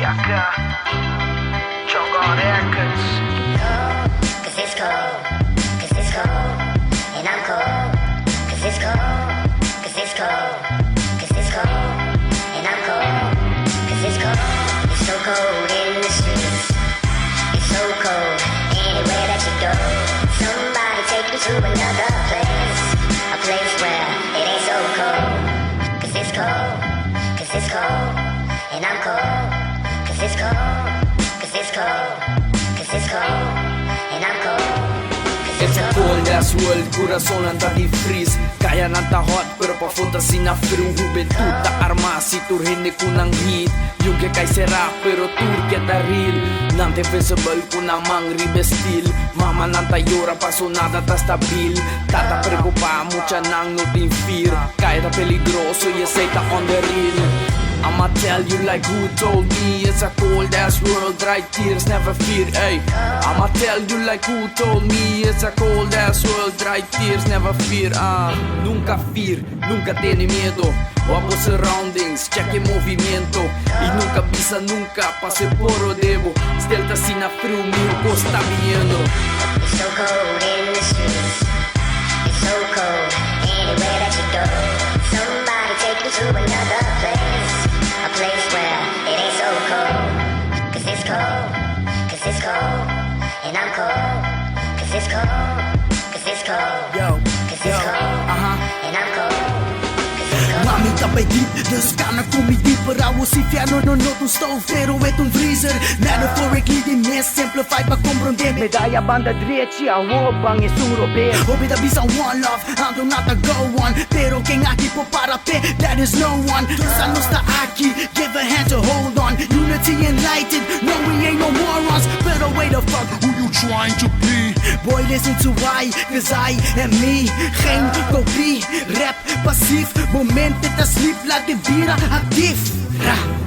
Chaka, Jungle Records. Cause it's cold, cause it's cold, and I'm cold. Cause it's cold, cause it's cold, cause it's cold, and I'm cold. Cause it's cold, it's so cold in the streets. It's so cold anywhere that you go. Somebody take me to another place, a place where it ain't so cold. Cause it's cold, cause it's cold, and I'm cold. Cause it's cold, cause it's cold, cause it's cold, and I'm cold. It's a cold ass world, corazon anda di freeze. Kaya nanta hot pero papunta sina fru. Juventud ta arma si turhine kunang hit. Yung ke kay sera pero tur ke daril. Nante visible kunamang ribestil. Mama nanta llora pasonada ta stabil. Tata preocupa mucha nang nothing fear. Kaya ta peligroso y aceita on the real. I'ma tell you like who told me it's a cold ass world, dry tears, never fear, ay. I'ma tell you like who told me it's a cold ass world, dry tears, never fear, Nunca fear, nunca tiene miedo. Vamos surroundings, check el movimiento. Y nunca avisa, nunca pase por rodeo. Stelta sina fru, mi ojo está viendo. It's so cold in the streets. It's so cold anywhere that you go. Somebody take me to another place, a place where it ain't so cold. Cause it's cold, cause it's cold, and I'm cold. Cause it's cold, cause it's cold, cause it's cold, and I'm cold. Mami tapay deep, Diyos ka na kumidip. Parawo si piano, no notong stove, pero itong freezer. Metaphorically din simplify pa comprender. Medalla banda diretsi, awo bang isuro-be. Obi da bisang one love, ando not a go one. Pero kay aki po para pe, that is no one. Sanos ta aki, give a hand to hold on. Unity enlightened, no we ain't no morons. Pero wait the fuck, who you trying to be? Boy listen to why, cause I am me. Geen kopie, rap passief. Momenten ta sleep, laat de bira actief. Ra.